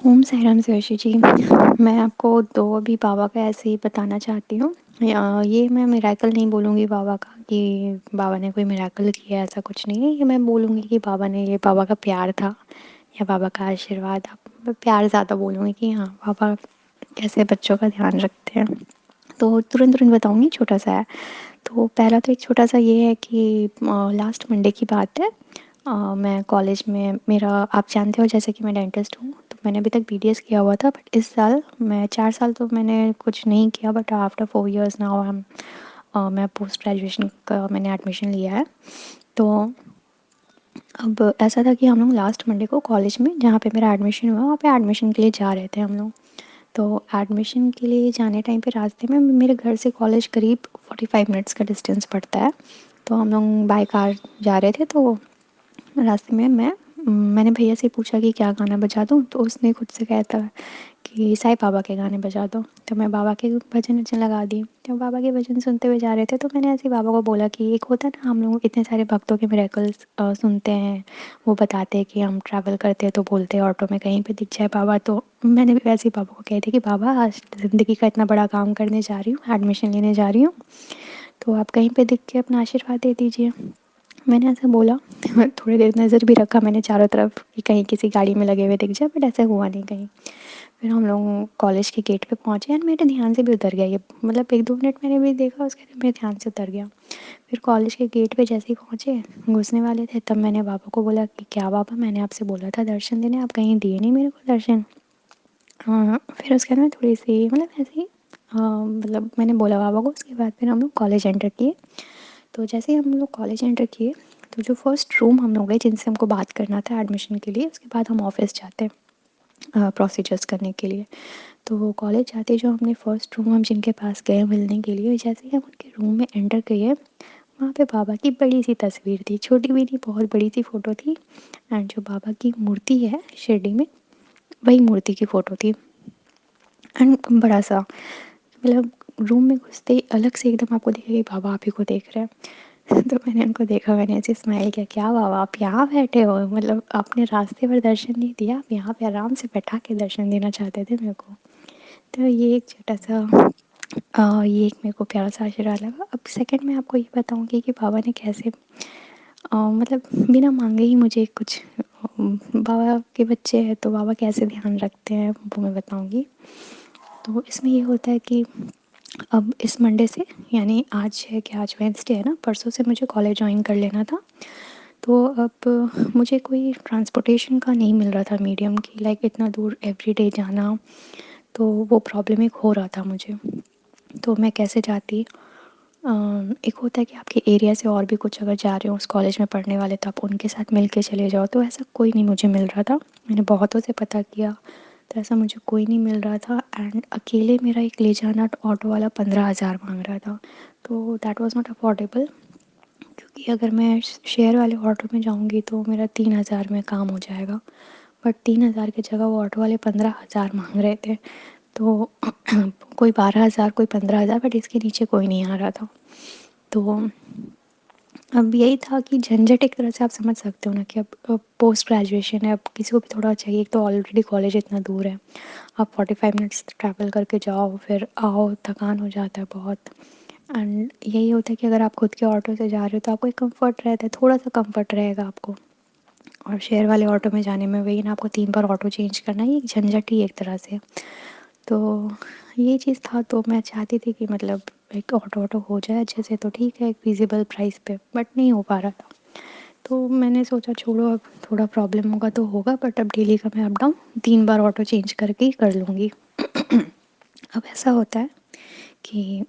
ओम साई राम शिवाशी जी। मैं आपको 2 अभी बाबा का ऐसे ही बताना चाहती हूँ। ये मैं मिरेकल नहीं बोलूँगी बाबा का कि बाबा ने कोई मिरेकल किया, ऐसा कुछ नहीं है। ये मैं बोलूँगी कि बाबा का प्यार था या बाबा का आशीर्वाद। अब मैं प्यार ज़्यादा बोलूँगी कि हाँ, बाबा कैसे बच्चों का ध्यान रखते हैं। तो तुरंत-तुरंत बताऊँगी, छोटा-सा है। तो पहला तो एक छोटा-सा ये है कि लास्ट मंडे की बात है। मैं कॉलेज में मेरा आप जानते हो जैसे कि मैं डेंटिस्ट हूँ, तो मैंने अभी तक बीडीएस किया हुआ था, बट इस साल मैं 4 साल तो मैंने कुछ नहीं किया, बट आफ्टर 4 इयर्स नाउ मैं पोस्ट ग्रेजुएशन का मैंने एडमिशन लिया है। तो अब ऐसा था कि हम लोग लास्ट मंडे को कॉलेज में जहाँ पे मेरा एडमिशन हुआ, वहाँ पे एडमिशन के लिए जा रहे थे हम लोग। तो एडमिशन के लिए जाने टाइम पे रास्ते में मेरे घर से कॉलेज करीब 45 मिनट्स का डिस्टेंस पड़ता है। तो हम लोग बाय कार जा रहे थे, तो रास्ते में मैंने भैया से पूछा कि क्या गाना बजा दूँ, तो उसने खुद से कहता कि साईं बाबा के गाने बजा दो। तो मैं बाबा के भजन वजन लगा दी। तो बाबा के भजन सुनते हुए जा रहे थे, तो मैंने ऐसे ही बाबा को बोला कि एक होता है ना, हम लोग इतने सारे भक्तों के मिरेकल्स सुनते हैं, वो बताते हैं कि हम ट्रैवल करते हैं तो बोलते हैं ऑटो में कहीं पे दिख जाए बाबा। तो मैंने भी वैसे ही बाबा को कह दिया कि बाबा, आज ज़िंदगी का इतना बड़ा काम करने जा रही हूँ, एडमिशन लेने जा रही हूँ, तो आप कहीं पे दिख के अपना आशीर्वाद दे दीजिए। मैंने ऐसा बोला। थोड़ी देर नज़र भी रखा मैंने चारों तरफ कि कहीं किसी गाड़ी में लगे हुए दिख जाए, बट ऐसा हुआ नहीं कहीं। फिर हम लोग कॉलेज के गेट पे पहुँचे एंड मेरे ध्यान से भी उतर गया ये, मतलब 1-2 मिनट मैंने भी देखा, उसके बाद मेरे ध्यान से उतर गया। फिर कॉलेज के गेट पे जैसे ही पहुँचे, घुसने वाले थे, तब मैंने बाबा को बोला कि क्या बाबा, मैंने आपसे बोला था दर्शन देने, आप कहीं दिए नहीं मेरे को दर्शन। हाँ, फिर उसके बाद मैं थोड़ी-सी मतलब ऐसे ही मतलब मैंने बोला बाबा को। उसके बाद फिर हम लोग कॉलेज एंटर किए। तो जैसे ही हम लोग कॉलेज एंटर किए, तो जो फर्स्ट रूम हम लोग गए जिनसे हमको बात करना था एडमिशन के लिए, उसके बाद हम ऑफ़िस जाते हैं प्रोसीजर्स करने के लिए। तो कॉलेज जाते ही जो हमने फर्स्ट रूम हम जिनके पास गए मिलने के लिए, जैसे ही हम उनके रूम में एंटर किए, वहाँ पे बाबा की बड़ी-सी तस्वीर थी, छोटी भी नहीं, बहुत बड़ी-सी फ़ोटो थी। एंड जो बाबा की मूर्ति है शिरडी में, वही मूर्ति की फ़ोटो थी। एंड बड़ा-सा, मतलब रूम में घुसते ही अलग से एकदम आपको दिखेगा कि बाबा आप ही को देख रहे हैं। तो मैंने उनको देखा, मैंने ऐसे स्माइल किया, क्या बाबा आप यहाँ बैठे हो? मतलब आपने रास्ते भर दर्शन नहीं दिया, आप यहाँ पे आराम से बैठा के दर्शन देना चाहते थे मेरे को। तो ये एक छोटा-सा ये एक मेरे को प्यारा-सा आशीर्वाद लगा। अब सेकंड मैं आपको ये बताऊँगी कि बाबा ने कैसे मतलब बिना माँगे ही मुझे कुछ बाबा के बच्चे हैं तो बाबा कैसे ध्यान रखते हैं वो मैं बताऊँगी। तो इसमें ये होता है कि अब इस मंडे से, यानी आज है क्या, आज वेडनेसडे है ना, परसों से मुझे कॉलेज जॉइन कर लेना था। तो अब मुझे कोई ट्रांसपोर्टेशन का नहीं मिल रहा था मीडियम कि लाइक इतना दूर एवरीडे जाना, तो वो प्रॉब्लम एक हो रहा था मुझे। तो मैं कैसे जाती? एक होता है कि आपके एरिया से और भी कुछ अगर जा रहे हो उस कॉलेज में पढ़ने वाले, तो आप उनके साथ मिल के चले जाओ, तो ऐसा कोई नहीं मुझे मिल रहा था। मैंने बहुतों से पता किया, तो ऐसा मुझे कोई नहीं मिल रहा था। एंड अकेले मेरा एक ले जाना ऑटो वाला 15,000 माँग रहा था, तो दैट वाज़ नॉट अफोर्डेबल, क्योंकि अगर मैं शेयर वाले ऑटो में जाऊँगी तो मेरा 3,000 में काम हो जाएगा। बट 3,000 की जगह वो ऑटो वाले 15,000 माँग रहे थे। तो कोई 12,000 कोई 15,000, बट इसके नीचे कोई नहीं आ रहा था। तो अब यही था कि झंझट एक तरह से आप समझ सकते हो ना कि अब पोस्ट ग्रेजुएशन है, अब किसी को भी थोड़ा चाहिए। एक तो ऑलरेडी कॉलेज इतना दूर है, आप 45 मिनट्स ट्रैवल करके जाओ फिर आओ, थकान हो जाता है बहुत। एंड यही होता है कि अगर आप खुद के ऑटो से जा रहे हो तो आपको एक कंफर्ट रहता है, थोड़ा सा कंफर्ट रहेगा आपको। और शेयर वाले ऑटो में जाने में वही ना, आपको 3 बार ऑटो चेंज करना, ये एक झंझट ही एक तरह से। तो ये चीज़ था, तो मैं चाहती थी कि मतलब एक ऑटो हो जाए अच्छे से, तो ठीक है एक फ़ीज़िबल प्राइस पे, बट नहीं हो पा रहा था। तो मैंने सोचा छोड़ो, अब थोड़ा प्रॉब्लम होगा तो होगा, बट अब डेली का मैं अप डाउन 3 बार ऑटो चेंज करके ही कर लूँगी। अब ऐसा होता है कि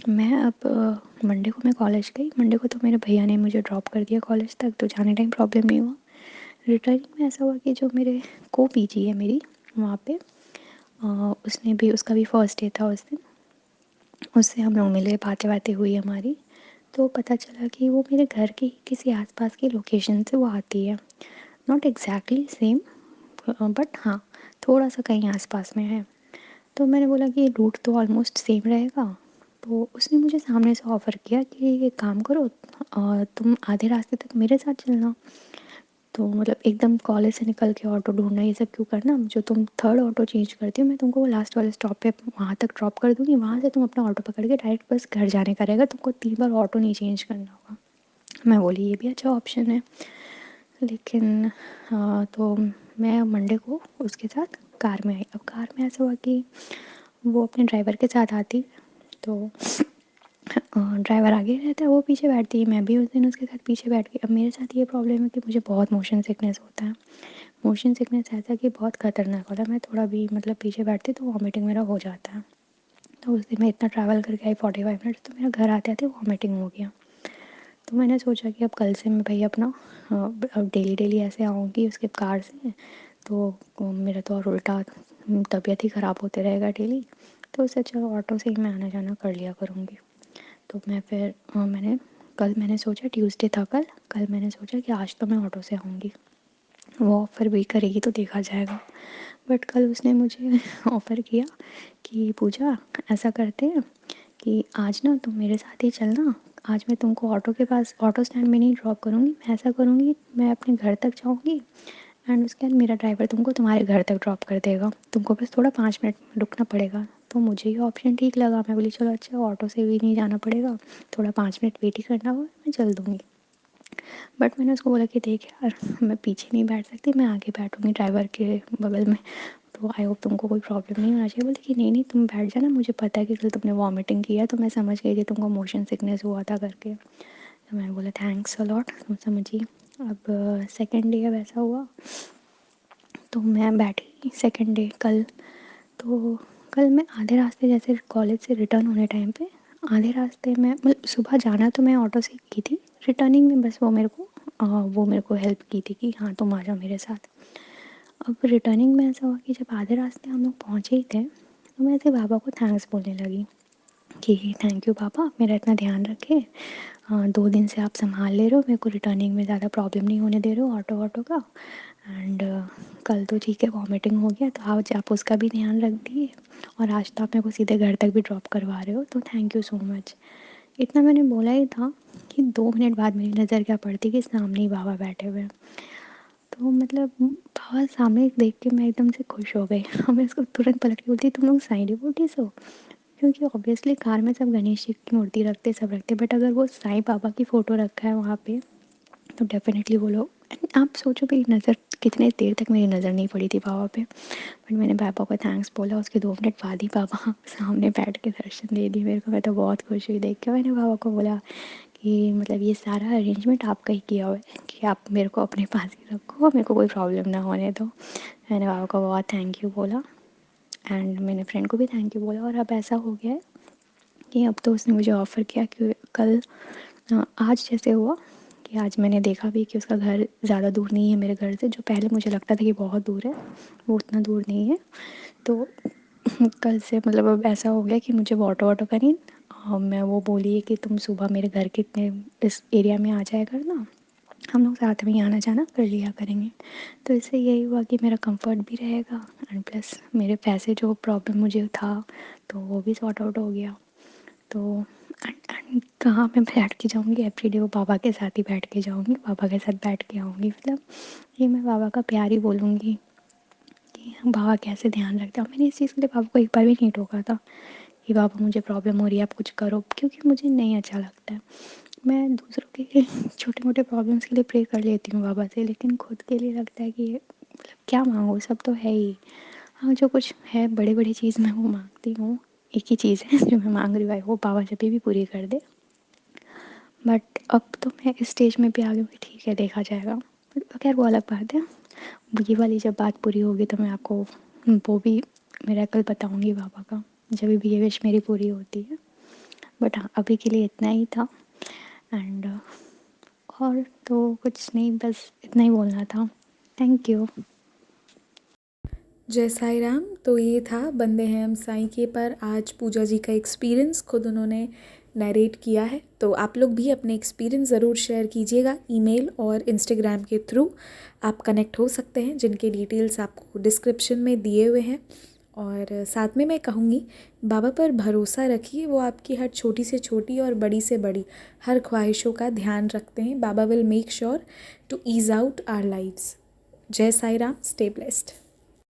मैं अब मंडे को मैं कॉलेज गई, मंडे को तो मेरे भैया ने मुझे ड्रॉप कर दिया कॉलेज तक, तो जाने टाइम प्रॉब्लम नहीं हुआ। रिटर्निंग में ऐसा हुआ कि जो मेरे को पीजी है मेरी, वहाँ पे उसने भी, उसका भी फर्स्ट डे था उस दिन। उससे हम लोग मिले, बातें-वातें हुई हमारी, तो पता चला कि वो मेरे घर के ही किसी आस-पास की लोकेशन से वो आती है। नॉट एग्ज़ैक्टली सेम, बट हाँ, थोड़ा-सा कहीं आस-पास में है। तो मैंने बोला कि रूट तो ऑलमोस्ट सेम रहेगा। तो उसने मुझे सामने से ऑफ़र किया कि एक काम करो, तुम आधे रास्ते तक मेरे साथ चलना। तो मतलब एकदम कॉलेज से निकल के ऑटो ढूंढना, ये सब क्यों करना, जो तुम थर्ड ऑटो चेंज करती हो मैं तुमको वो लास्ट वाले स्टॉप पे वहाँ तक ड्रॉप कर दूँगी, वहाँ से तुम अपना ऑटो पकड़ के डायरेक्ट बस घर जाने का रहेगा, तुमको 3 बार ऑटो नहीं चेंज करना होगा। मैं बोली ये भी अच्छा ऑप्शन है। लेकिन तो मैं मंडे को उसके साथ कार में आई। अब कार में ऐसा हुआ कि वो अपने ड्राइवर के साथ आती, तो ड्राइवर आगे रहता है, वो पीछे बैठती है, मैं भी उस दिन उसके साथ पीछे बैठ गई। अब मेरे साथ ये प्रॉब्लम है कि मुझे बहुत मोशन सिकनेस होता है। मोशन सिकनेस ऐसा कि बहुत ख़तरनाक वाला, मैं थोड़ा भी मतलब पीछे बैठती तो वॉमिटिंग मेरा हो जाता है। तो उस दिन मैं इतना ट्रैवल करके आई 45 मिनट, तो मेरा घर आते आते वॉमिटिंग हो गया। तो मैंने सोचा कि अब कल से मैं भाई अपना अब डेली डेली ऐसे आऊँगी उसके कार से, तो मेरा तो और उल्टा तबीयत ही ख़राब होते रहेगा डेली। तो उससे अच्छा ऑटो से ही मैं आना जाना कर लिया करूँगी। तो मैं फिर मैंने सोचा ट्यूसडे था कल मैंने सोचा कि आज तो मैं ऑटो से आऊँगी, वो ऑफ़र भी करेगी तो देखा जाएगा। बट कल उसने मुझे ऑफ़र किया कि पूजा ऐसा करते हैं कि आज ना तुम मेरे साथ ही चलना, आज मैं तुमको ऑटो के पास ऑटो स्टैंड में नहीं ड्रॉप करूँगी, मैं ऐसा करूँगी मैं अपने घर तक जाऊँगी एंड उसके बाद मेरा ड्राइवर तुमको तुम्हारे घर तक ड्रॉप कर देगा, तुमको बस थोड़ा 5 मिनट रुकना पड़ेगा। तो मुझे ये ऑप्शन ठीक लगा, मैं बोली चलो अच्छा ऑटो से भी नहीं जाना पड़ेगा, थोड़ा 5 मिनट वेट ही करना होगा, मैं चल दूँगी। बट मैंने उसको बोला कि देख यार मैं पीछे नहीं बैठ सकती, मैं आगे बैठूँगी ड्राइवर के बगल में, तो आई होप तुमको कोई प्रॉब्लम नहीं होना चाहिए। बोले कि नहीं नहीं तुम बैठ जाना, मुझे पता है कि कल तुमने वॉमिटिंग किया, तो मैं समझ गई थी तुमको मोशन सिकनेस हुआ था करके। तो मैंने बोला थैंक्स अ लॉट, तुम समझिए। अब सेकेंड डे अब ऐसा हुआ, तो मैं बैठी सेकेंड डे कल। तो कल मैं आधे रास्ते जैसे कॉलेज से रिटर्न होने टाइम पे, आधे रास्ते में मतलब सुबह जाना तो मैं ऑटो से की थी, रिटर्निंग में बस वो मेरे को हेल्प की थी कि हाँ तुम आ जाओ मेरे साथ। अब रिटर्निंग में ऐसा हुआ कि जब आधे रास्ते हम लोग पहुँचे ही थे, तो मैं ऐसे बाबा को थैंक्स बोलने लगी कि थैंक यू पापा, आप मेरा इतना ध्यान रखे, 2 दिन से आप संभाल ले रहे हो, मेरे को रिटर्निंग में ज़्यादा प्रॉब्लम नहीं होने दे रहे हो ऑटो ऑटो का। एंड कल तो ठीक है वॉमिटिंग हो गया, तो आज आप उसका भी ध्यान रख दिए, और आज तो आप मेरे को सीधे घर तक भी ड्रॉप करवा रहे हो, तो थैंक यू सो मच। इतना मैंने बोला ही था कि 2 मिनट बाद मेरी नज़र क्या पड़ती कि सामने ही बाबा बैठे हुए हैं। तो मतलब बाबा सामने देख के मैं एकदम से खुश हो गई। और मैं उसको तुरंत पलट के बोलती तुम लोग साईं डिवोटीज हो, क्योंकि ऑब्वियसली कार में सब गणेश जी की मूर्ति रखते सब रखते, बट अगर वो साईं बाबा की फ़ोटो रखा है वहाँ पे, तो डेफ़िनेटली वो लोग, आप सोचो मेरी नज़र कितने देर तक मेरी नज़र नहीं पड़ी थी बाबा पे। बट मैंने पापा को थैंक्स बोला, उसके 2 मिनट बाद ही पापा सामने बैठ के दर्शन दे दिए मेरे को। मैं तो बहुत खुश हुई देख के। मैंने पापा को बोला कि मतलब ये सारा अरेंजमेंट आपका ही किया हुआ है कि आप मेरे को अपने पास ही रखो, मेरे को कोई प्रॉब्लम ना होने दो। मैंने पापा को बहुत थैंक यू बोला एंड मैंने फ्रेंड को भी थैंक यू बोला। और अब ऐसा हो गया है कि अब तो उसने मुझे ऑफ़र किया कि कल आज जैसे हुआ कि आज मैंने देखा भी कि उसका घर ज़्यादा दूर नहीं है मेरे घर से, जो पहले मुझे लगता था कि बहुत दूर है, वो उतना दूर नहीं है। तो कल से मतलब अब ऐसा हो गया कि मुझे ऑटो ऑटो का नहीं, मैं वो बोली है कि तुम सुबह मेरे घर के इतने इस एरिया में आ जाया करना, हम लोग साथ में ही आना जाना कर लिया करेंगे। तो इससे यही हुआ कि मेरा कंफर्ट भी रहेगा एंड प्लस मेरे पैसे जो प्रॉब्लम मुझे था तो वो भी सॉर्ट आउट हो गया। तो एंड कहाँ मैं बैठ के जाऊँगी एवरीडे, वो बाबा के साथ ही बैठ के जाऊँगी, बाबा के साथ बैठ के आऊँगी। मतलब ये मैं बाबा का प्यार ही बोलूँगी कि बाबा कैसे ध्यान रखते हैं। और मैंने इस चीज़ के लिए बाबा को एक बार भी नहीं टोका था कि बाबा मुझे प्रॉब्लम हो रही है आप कुछ करो, क्योंकि मुझे नहीं अच्छा लगता है। मैं दूसरों के छोटे मोटे प्रॉब्लम्स के लिए प्रे कर लेती हूँ बाबा से, लेकिन खुद के लिए लगता है कि मतलब क्या मांगो, सब तो है ही। हाँ जो कुछ है बड़ी बड़ी चीज़ मैं वो मांगती हूँ, एक ही चीज़ है जो मैं मांग रही हूँ वो बाबा जब भी पूरी कर दे। बट अब तो मैं इस स्टेज में भी आ गई हूँ कि ठीक है देखा जाएगा। बट खैर वो अलग बात है, ये वाली जब बात पूरी होगी तो मैं आपको वो भी मिरेकल बताऊंगी बाबा का, जब भी ये विश मेरी पूरी होती है। बट हाँ अभी के लिए इतना ही था एंड और तो कुछ नहीं, बस इतना ही बोलना था। Thank you. जय साई राम। तो ये था बंदे हैं हम साईं के पर आज पूजा जी का एक्सपीरियंस खुद उन्होंने नरेट किया है। तो आप लोग भी अपने एक्सपीरियंस ज़रूर शेयर कीजिएगा, ईमेल और इंस्टाग्राम के थ्रू आप कनेक्ट हो सकते हैं, जिनके डिटेल्स आपको डिस्क्रिप्शन में दिए हुए हैं। और साथ में मैं कहूँगी, बाबा पर भरोसा रखिए, वो आपकी हर छोटी से छोटी और बड़ी से बड़ी हर ख्वाहिशों का ध्यान रखते हैं। Baba will make sure to ease out our lives. जय साई राम, स्टे ब्लेस्ड।